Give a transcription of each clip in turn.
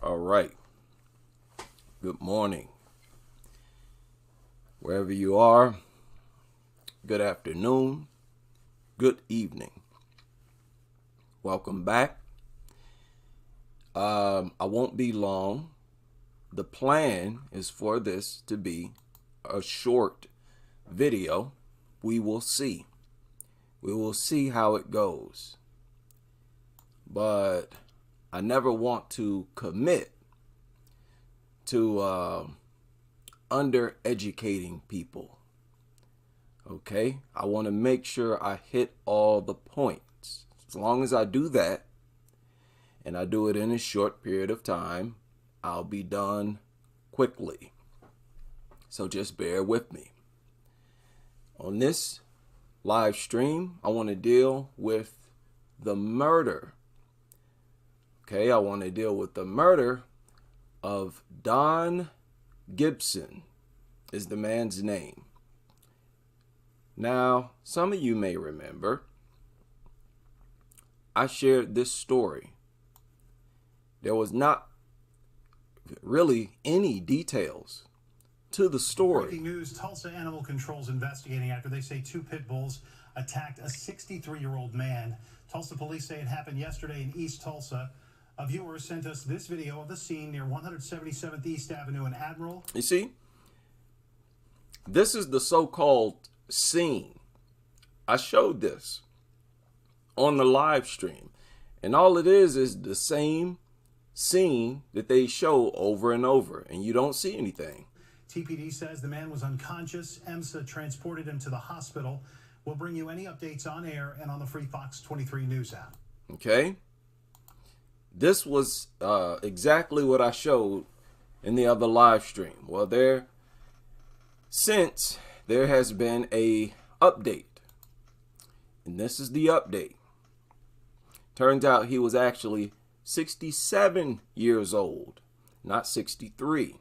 All right. Good morning. Wherever you are, good afternoon, good evening. Welcome back. I won't be long. The plan is for this to be a short video. We will see. We will see how it goes. But I never want to commit to undereducating people. Okay? I want to make sure I hit all the points. As long as I do that, and I do it in a short period of time, I'll be done quickly. So just bear with me. On this live stream, I want to deal with the murder. Okay, I want to deal with the murder of Don Gibson, is the man's name. Now, some of you may remember, I shared this story. There was not really any details to the story. Breaking news, Tulsa Animal Control's investigating after they say two pit bulls attacked a 63-year-old man. Tulsa police say it happened yesterday in East Tulsa. A viewer sent us this video of the scene near 177th East Avenue in Admiral. You see, this is the so-called scene. I showed this on the live stream, and all it is the same scene that they show over and over, and you don't see anything. TPD says the man was unconscious. EMSA transported him to the hospital. We'll bring you any updates on air and on the free Fox 23 News app. Okay. This was exactly what I showed in the other live stream. Well, since there has been a update, and this is the update. Turns out he was actually 67 years old, not 63.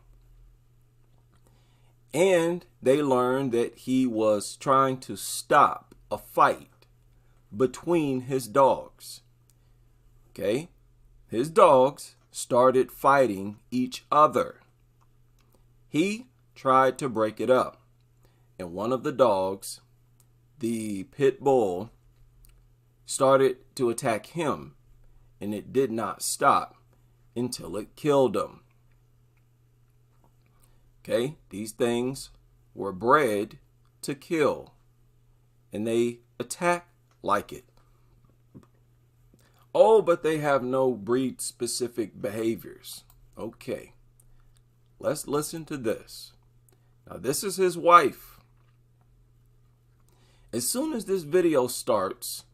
And they learned that he was trying to stop a fight between his dogs. Okay? His dogs started fighting each other. He tried to break it up. And one of the dogs, the pit bull, started to attack him. And it did not stop until it killed him. Okay? These things were bred to kill. And they attack like it. Oh, but they have no breed-specific behaviors. Okay, let's listen to this. Now, this is his wife. As soon as this video starts,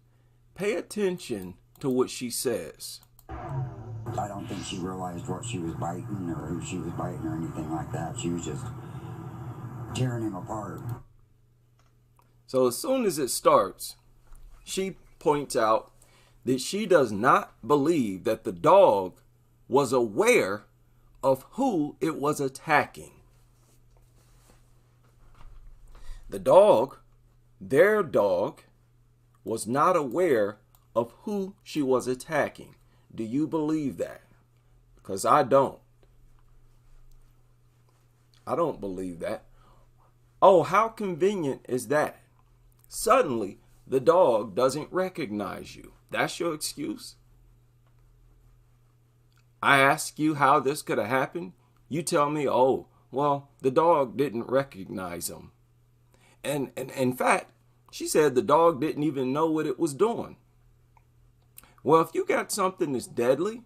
pay attention to what she says. I don't think she realized what she was biting or who she was biting or anything like that. She was just tearing him apart. So as soon as it starts, she points out that she does not believe that the dog was aware of who it was attacking. The dog, their dog, was not aware of who she was attacking. Do you believe that? Because I don't. I don't believe that. Oh, how convenient is that? Suddenly, the dog doesn't recognize you. That's your excuse? I ask you how this could have happened. You tell me, oh, well, the dog didn't recognize him. And in fact, she said the dog didn't even know what it was doing. Well, if you got something that's deadly,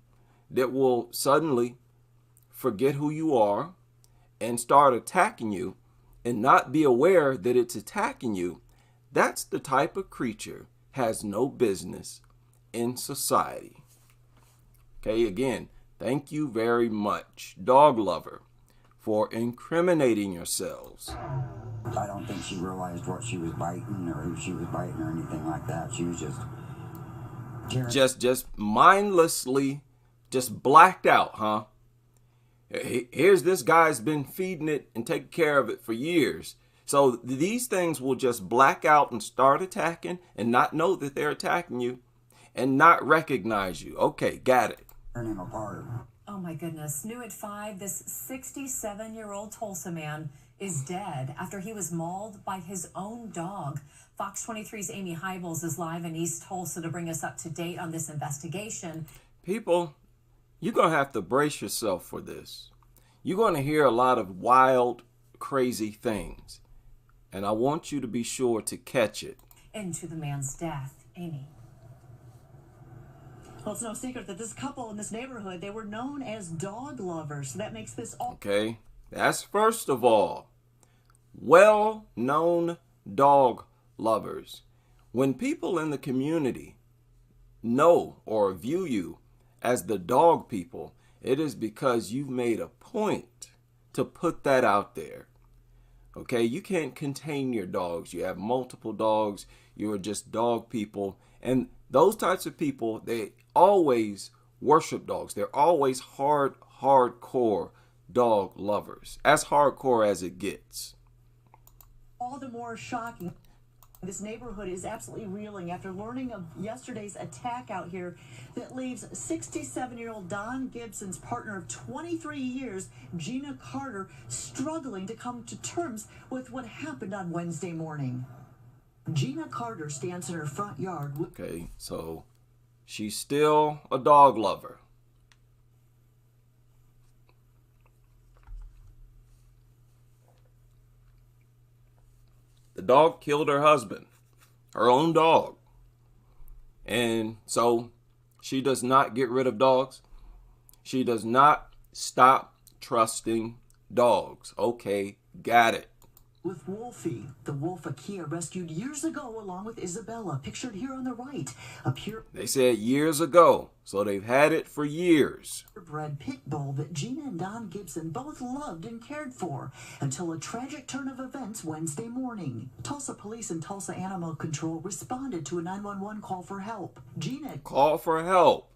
that will suddenly forget who you are and start attacking you and not be aware that it's attacking you, that's the type of creature has no business in society. Okay, again, thank you very much, dog lover, for incriminating yourselves. I don't think she realized what she was biting or who she was biting or anything like that. She was just tearing. Just mindlessly, just blacked out, huh? Here's this guy's been feeding it and taking care of it for years. So these things will just black out and start attacking and not know that they're attacking you and not recognize you. Okay, got it. Tearing him apart. Oh my goodness. New at 5, this 67-year-old Tulsa man is dead after he was mauled by his own dog. Fox 23's Amy Hybels is live in East Tulsa to bring us up to date on this investigation. People, you're going to have to brace yourself for this. You're going to hear a lot of wild, crazy things. And I want you to be sure to catch it. Into the man's death. Amy. Well, it's no secret that this couple in this neighborhood, they were known as dog lovers. So that makes this all... Okay, that's first of all. Well-known dog lovers. When people in the community know or view you as the dog people, it is because you've made a point to put that out there. Okay, you can't contain your dogs. You have multiple dogs. You are just dog people. And those types of people, they always worship dogs. They're always hardcore dog lovers. As hardcore as it gets. All the more shocking. This neighborhood is absolutely reeling after learning of yesterday's attack out here that leaves 67-year-old Don Gibson's partner of 23 years, Gina Carter, struggling to come to terms with what happened on Wednesday morning. Gina Carter stands in her front yard. Okay, so she's still a dog lover. The dog killed her husband, her own dog. And so she does not get rid of dogs. She does not stop trusting dogs. Okay, got it. With Wolfie, the wolf Akia rescued years ago along with Isabella, pictured here on the right. A They said years ago, so they've had it for years. Purebred pit bull that Gina and Don Gibson both loved and cared for until a tragic turn of events Wednesday morning. Tulsa police and Tulsa Animal Control responded to a 911 call for help. Gina call for help.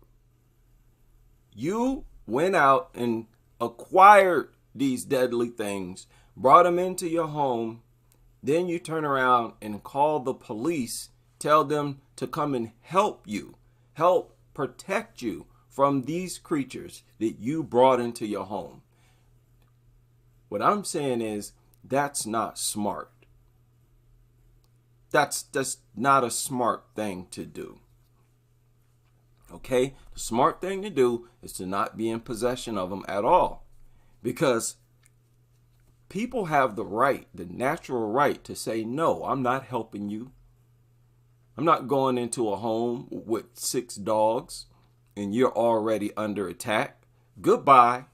You went out and acquired these deadly things, brought them into your home, then you turn around and call the police, tell them to come and help you, help protect you from these creatures that you brought into your home. What I'm saying is that's not smart. That's just not a smart thing to do. Okay? The smart thing to do is to not be in possession of them at all. Because people have the right, the natural right to say, no, I'm not helping you. I'm not going into a home with 6 dogs and you're already under attack. Goodbye.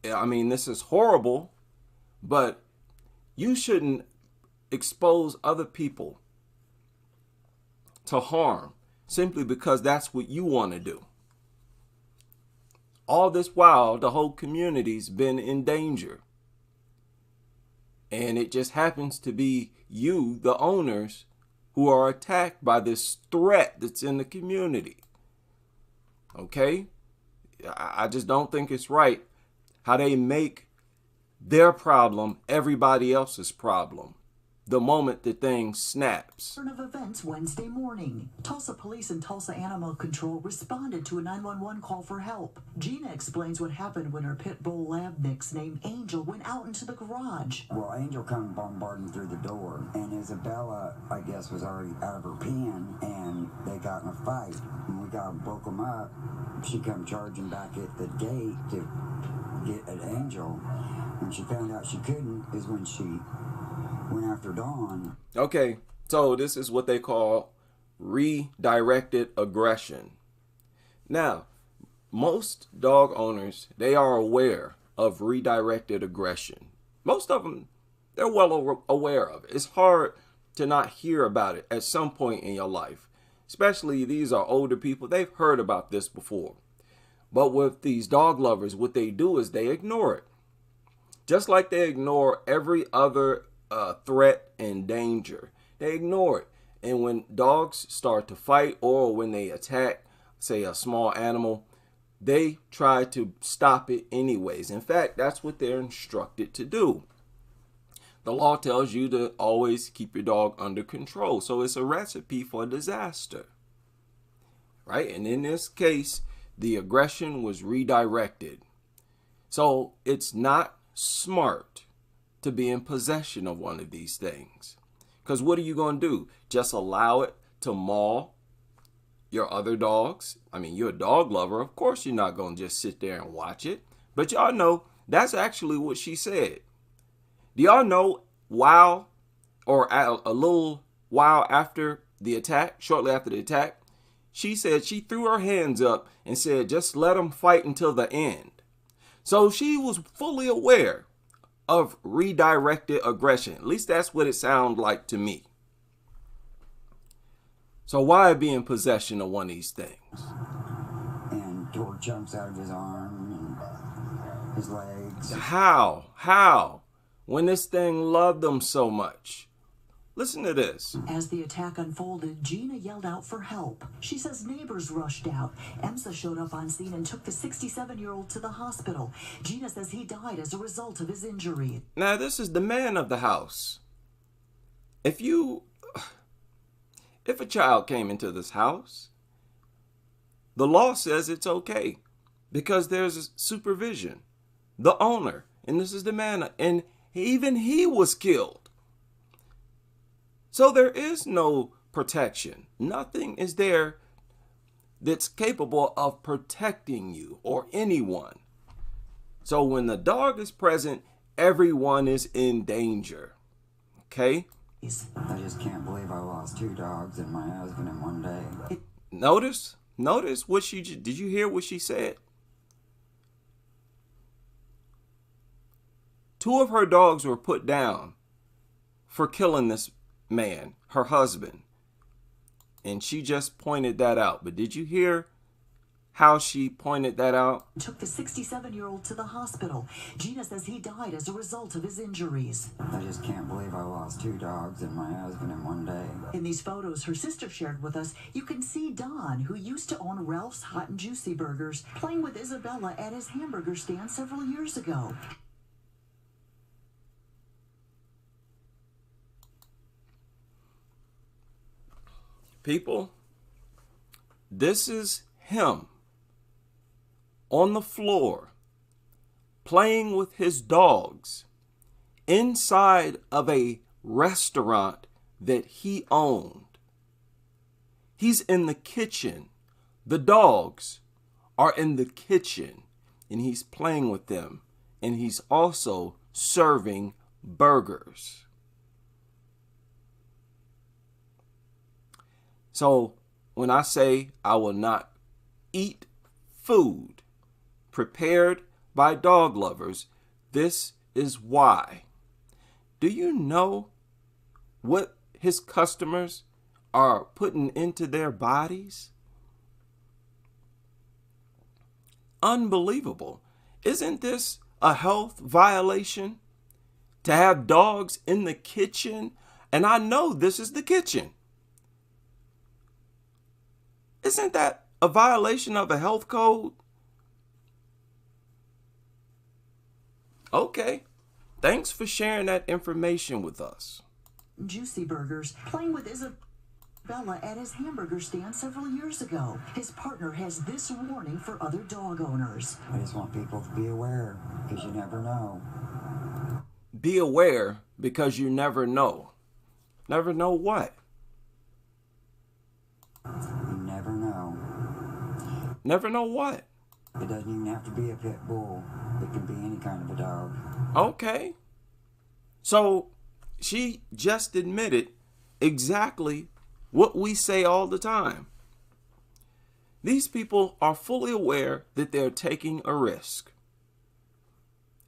I mean, this is horrible, but you shouldn't expose other people to harm simply because that's what you want to do. All this while, the whole community's been in danger. And it just happens to be you, the owners, who are attacked by this threat that's in the community. Okay? I just don't think it's right how they make their problem everybody else's problem the moment the thing snaps. Turn of events Wednesday morning. Tulsa police and Tulsa Animal Control responded to a 911 call for help. Gina explains what happened when her pit bull lab mix named Angel went out into the garage. Well, Angel come bombarding through the door, and Isabella, I guess, was already out of her pen, and they got in a fight. And we broke them up. She come charging back at the gate to get at Angel. When she found out she couldn't is when she went after Dawn. Okay, so this is what they call redirected aggression. Now, most dog owners, they are aware of redirected aggression. Most of them, they're well aware of it. It's hard to not hear about it at some point in your life. Especially these are older people. They've heard about this before. But with these dog lovers, what they do is they ignore it. Just like they ignore every other threat and danger. They ignore it. And when dogs start to fight or when they attack, say, a small animal, they try to stop it anyways. In fact, that's what they're instructed to do. The law tells you to always keep your dog under control. So it's a recipe for disaster. Right? And in this case, the aggression was redirected. So it's not smart to be in possession of one of these things. Because what are you going to do? Just allow it to maul your other dogs? I mean, you're a dog lover. Of course you're not going to just sit there and watch it. But y'all know that's actually what she said. Do y'all know while or a little while after the attack, shortly after the attack, she said she threw her hands up and said, just let them fight until the end. So she was fully aware of redirected aggression. At least that's what it sounded like to me. So why be in possession of one of these things? And tore chunks out of his arm and his legs. How? When this thing loved them so much. Listen to this. As the attack unfolded, Gina yelled out for help. She says neighbors rushed out. EMSA showed up on scene and took the 67-year-old to the hospital. Gina says he died as a result of his injury. Now, this is the man of the house. If a child came into this house, the law says it's okay because there's supervision. The owner, and this is the man, and even he was killed. So there is no protection. Nothing is there that's capable of protecting you or anyone. So when the dog is present, everyone is in danger. Okay? I just can't believe I lost 2 dogs and my husband in one day. Notice what did you hear what she said? 2 of her dogs were put down for killing this man, her husband. And she just pointed that out. But did you hear how she pointed that out? Took the 67-year-old to the hospital. Gina says he died as a result of his injuries. I just can't believe I lost 2 dogs and my husband in one day. In these photos her sister shared with us, you can see Don, who used to own Ralph's Hot and Juicy Burgers, playing with Isabella at his hamburger stand several years ago. People, this is him on the floor playing with his dogs inside of a restaurant that he owned. He's in the kitchen. The dogs are in the kitchen and he's playing with them, and he's also serving burgers. So when I say I will not eat food prepared by dog lovers, this is why. Do you know what his customers are putting into their bodies? Unbelievable. Isn't this a health violation? To have dogs in the kitchen? And I know this is the kitchen. Isn't that a violation of a health code? Okay. Thanks for sharing that information with us. Juicy Burgers, playing with Isabella at his hamburger stand several years ago. His partner has this warning for other dog owners. I just want people to be aware, because you never know. Be aware because you never know. Never know what? You never know. Never know what? It doesn't even have to be a pit bull. It can be any kind of a dog. Okay. So she just admitted exactly what we say all the time. These people are fully aware that they're taking a risk.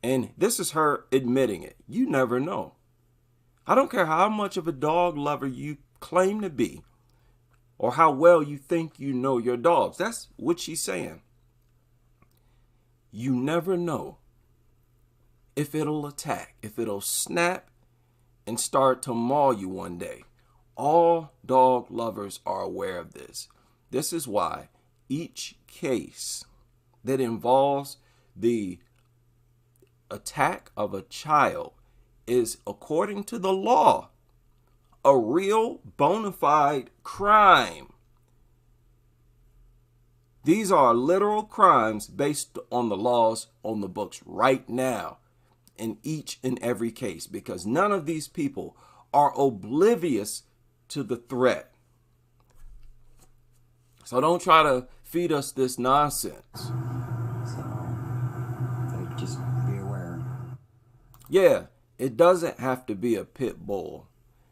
And this is her admitting it. You never know. I don't care how much of a dog lover you claim to be, or how well you think you know your dogs. That's what she's saying. You never know if it'll attack, if it'll snap and start to maul you one day. All dog lovers are aware of this. This is why each case that involves the attack of a child is, according to the law, a real bona fide crime. These are literal crimes based on the laws on the books right now in each and every case, because none of these people are oblivious to the threat. So don't try to feed us this nonsense. So they just be aware. Yeah, it doesn't have to be a pit bull.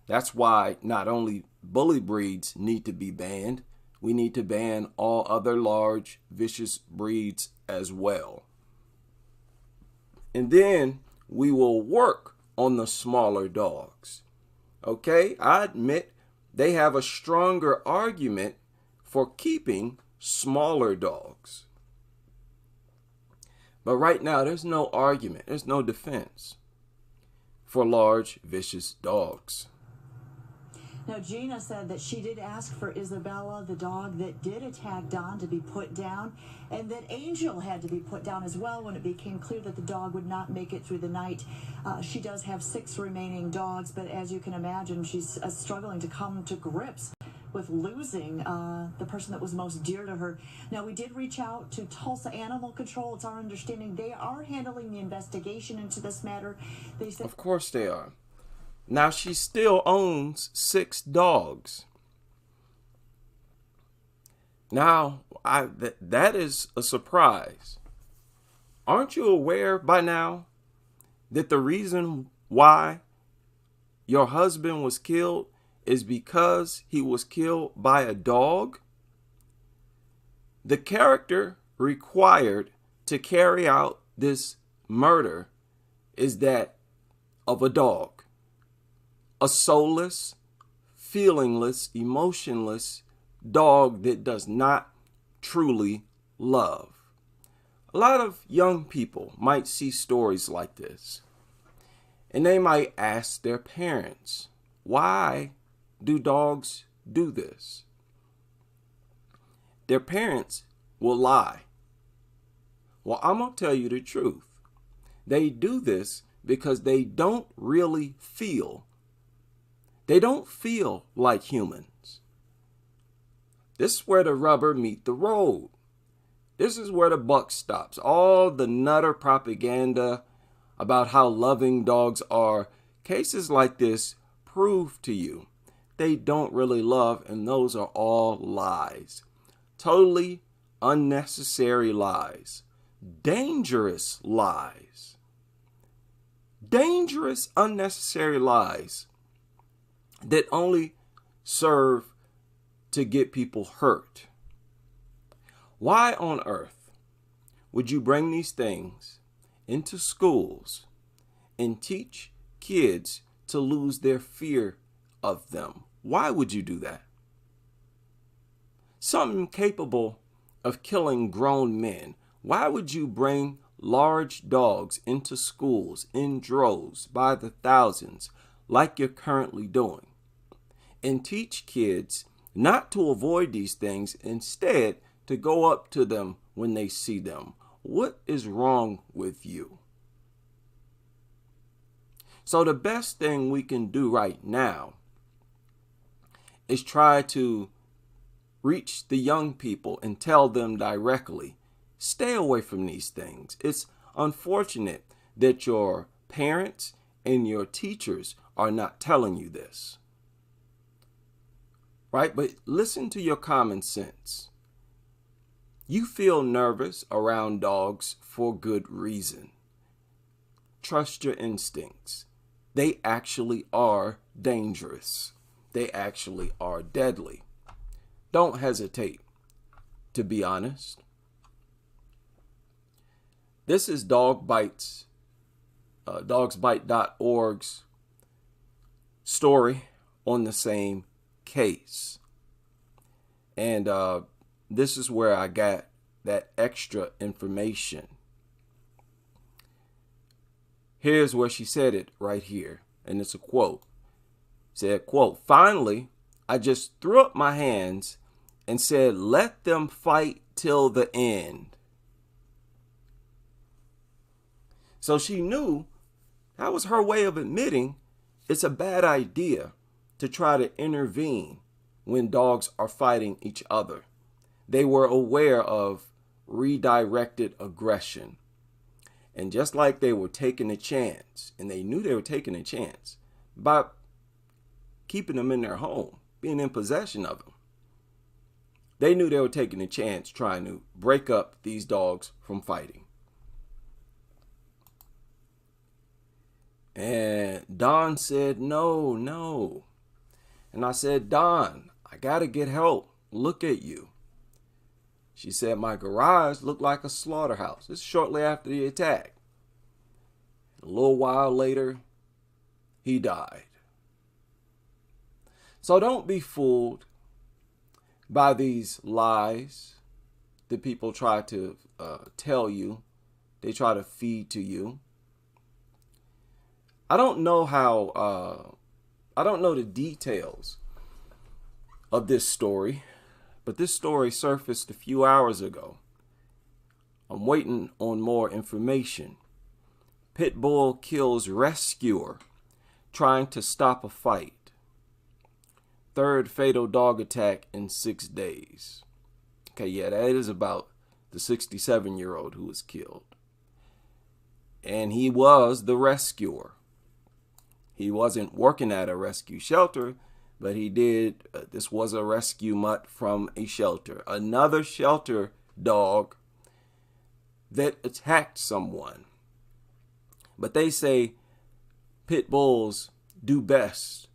That's why not only bully breeds need to be banned, we need to ban all other large, vicious breeds as well. And then we will work on the smaller dogs. Okay, I admit they have a stronger argument for keeping smaller dogs. But right now, there's no argument, there's no defense for large, vicious dogs. Now, Gina said that she did ask for Isabella, the dog that did attack Don, to be put down, and that Angel had to be put down as well when it became clear that the dog would not make it through the night. She does have 6 remaining dogs, but as you can imagine, she's struggling to come to grips with losing the person that was most dear to her. Now, we did reach out to Tulsa Animal Control. It's our understanding they are handling the investigation into this matter. They said, of course they are. Now, she still owns 6 dogs. Now, that is a surprise. Aren't you aware by now that the reason why your husband was killed is because he was killed by a dog? The character required to carry out this murder is that of a dog. A soulless, feelingless, emotionless dog that does not truly love. A lot of young people might see stories like this, and they might ask their parents, why do dogs do this? Their parents will lie. Well, I'm going to tell you the truth. They do this because they don't really feel. They don't feel like humans. This is where the rubber meets the road. This is where the buck stops. All the nutter propaganda about how loving dogs are, cases like this prove to you they don't really love, and those are all lies. Totally unnecessary lies. Dangerous lies. Dangerous, unnecessary lies that only serve to get people hurt. Why on earth would you bring these things into schools and teach kids to lose their fear of them? Why would you do that? Something capable of killing grown men. Why would you bring large dogs into schools in droves by the thousands like you're currently doing, and teach kids not to avoid these things, instead to go up to them when they see them? What is wrong with you? So the best thing we can do right now is try to reach the young people and tell them directly, stay away from these things. It's unfortunate that your parents and your teachers are not telling you this. Right? But listen to your common sense. You feel nervous around dogs for good reason. Trust your instincts. They actually are dangerous. They actually are deadly. Don't hesitate to be honest. This is dogsbite.org's story on the same case. And this is where I got that extra information. Here's where she said it right here. And it's a quote. It said, quote, "Finally, I just threw up my hands and said, let them fight till the end." So she knew that was her way of admitting it's a bad idea to try to intervene when dogs are fighting each other. they were aware of redirected aggression. And just like they were taking a chance, and they knew they were taking a chance by keeping them in their home, being in possession of them, they knew they were taking a chance trying to break up these dogs from fighting. And Don said, no, no. And I said, Don, I got to get help. Look at you. She said, my garage looked like a slaughterhouse. This is shortly after the attack. A little while later, he died. So don't be fooled by these lies that people try to tell you. They try to feed to you. I don't know I don't know the details of this story, but this story surfaced a few hours ago. I'm waiting on more information. Pit bull kills rescuer trying to stop a fight. Third fatal dog attack in 6 days. Okay, yeah, that is about the 67-year-old who was killed. And he was the rescuer. He wasn't working at a rescue shelter, but he did. This was a rescue mutt from a shelter. Another shelter dog that attacked someone. But they say pit bulls do best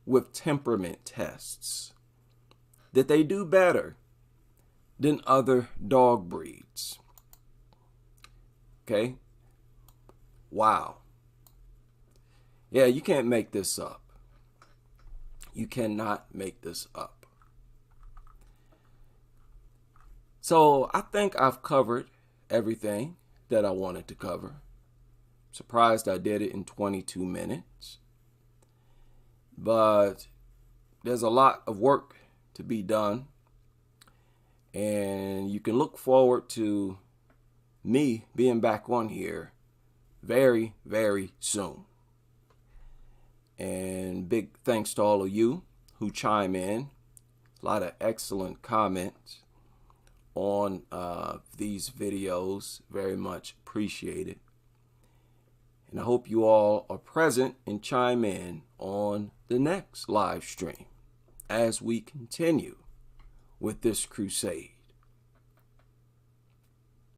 with temperament tests. That they do better than other dog breeds. Okay? Wow. Yeah, you can't make this up. You cannot make this up. So I think I've covered everything that I wanted to cover. Surprised I did it in 22 minutes. But there's a lot of work to be done. And you can look forward to me being back on here very, very soon. And big thanks to all of you who chime in. A lot of excellent comments on these videos. Very much appreciated. And I hope you all are present and chime in on the next live stream as we continue with this crusade.